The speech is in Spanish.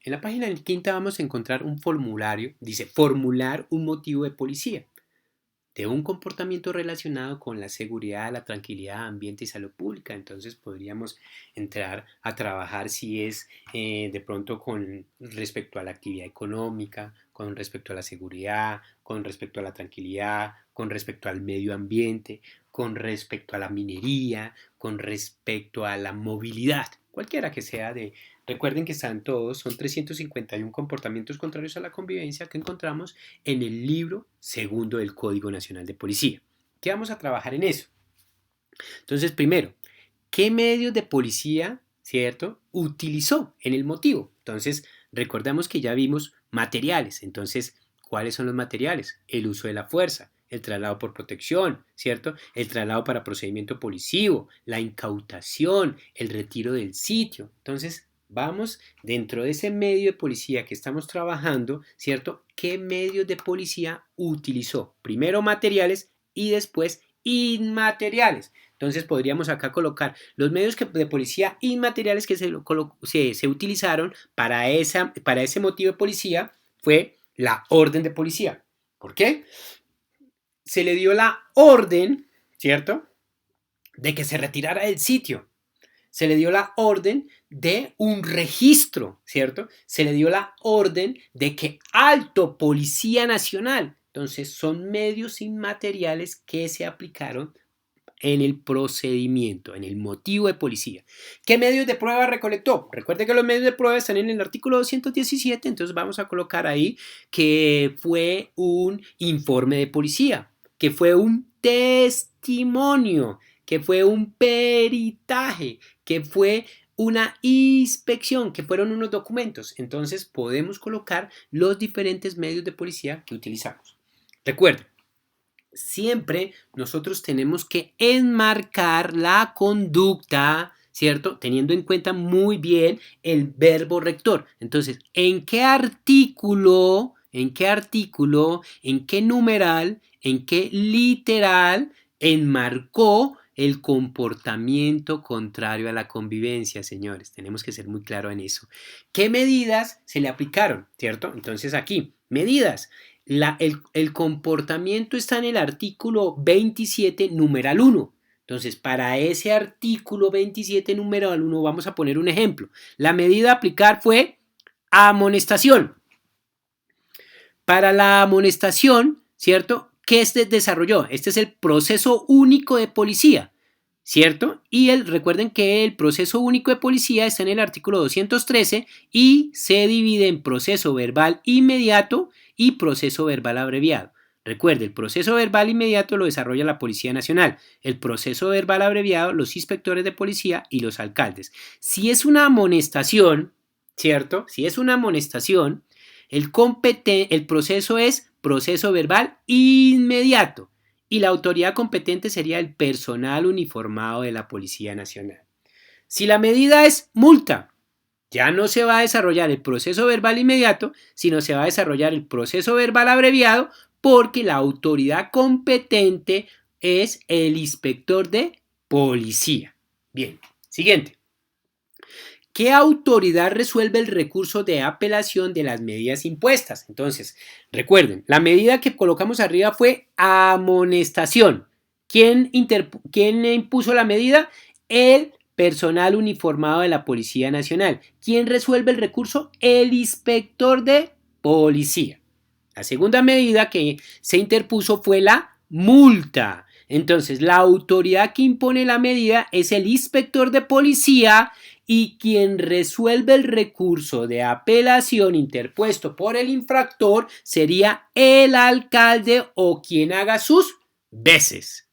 En la página quinta vamos a encontrar un formulario, dice formular un motivo de policía, de un comportamiento relacionado con la seguridad, la tranquilidad, ambiente y salud pública. Entonces podríamos entrar a trabajar si es de pronto con respecto a la actividad económica, con respecto a la seguridad, con respecto a la tranquilidad, con respecto al medio ambiente, con respecto a la minería, con respecto a la movilidad, cualquiera que sea de... Recuerden que están todos, son 351 comportamientos contrarios a la convivencia que encontramos en el libro segundo del Código Nacional de Policía. ¿Qué vamos a trabajar en eso? Entonces, primero, ¿qué medios de policía, cierto, utilizó en el motivo? Entonces, recordamos que ya vimos materiales. Entonces, ¿cuáles son los materiales? El uso de la fuerza, el traslado por protección, ¿cierto? El traslado para procedimiento policivo, la incautación, el retiro del sitio. Entonces, vamos dentro de ese medio de policía que estamos trabajando, ¿cierto? ¿Qué medios de policía utilizó? Primero materiales y después inmateriales. Entonces podríamos acá colocar los medios de policía inmateriales que se utilizaron para ese motivo de policía fue la orden de policía. ¿Por qué? Se le dio la orden, ¿cierto?, de que se retirara del sitio. Se le dio la orden de un registro, ¿cierto? Se le dio la orden de que Alto Policía Nacional. Entonces son medios inmateriales que se aplicaron en el procedimiento, en el motivo de policía. ¿Qué medios de prueba recolectó? Recuerde que los medios de prueba están en el artículo 217, entonces vamos a colocar ahí que fue un informe de policía, que fue un testimonio, que fue un peritaje, que fue una inspección, que fueron unos documentos. Entonces podemos colocar los diferentes medios de policía que utilizamos. Recuerden, siempre nosotros tenemos que enmarcar la conducta, ¿cierto? Teniendo en cuenta muy bien el verbo rector. Entonces, ¿en qué artículo, en qué numeral, en qué literal enmarcó el comportamiento contrario a la convivencia, señores? Tenemos que ser muy claros en eso. ¿Qué medidas se le aplicaron, cierto? Entonces aquí, medidas. El comportamiento está en el artículo 27, numeral 1. Entonces, para ese artículo 27, numeral 1, vamos a poner un ejemplo. La medida a aplicar fue amonestación. Para la amonestación, ¿cierto?, ¿qué se desarrolló? Este es el proceso único de policía, ¿cierto? Y recuerden que el proceso único de policía está en el artículo 213 y se divide en proceso verbal inmediato y proceso verbal abreviado. Recuerde, el proceso verbal inmediato lo desarrolla la Policía Nacional, el proceso verbal abreviado los inspectores de policía y los alcaldes. Si es una amonestación, ¿cierto? Si es una amonestación, el proceso es proceso verbal inmediato y la autoridad competente sería el personal uniformado de la Policía Nacional. Si la medida es multa, ya no se va a desarrollar el proceso verbal inmediato, sino se va a desarrollar el proceso verbal abreviado porque la autoridad competente es el inspector de policía. Bien, siguiente. ¿Qué autoridad resuelve el recurso de apelación de las medidas impuestas? Entonces, recuerden, la medida que colocamos arriba fue amonestación. ¿Quién impuso la medida? El personal uniformado de la Policía Nacional. ¿Quién resuelve el recurso? El inspector de policía. La segunda medida que se interpuso fue la multa. Entonces, la autoridad que impone la medida es el inspector de policía y quien resuelve el recurso de apelación interpuesto por el infractor sería el alcalde o quien haga sus veces.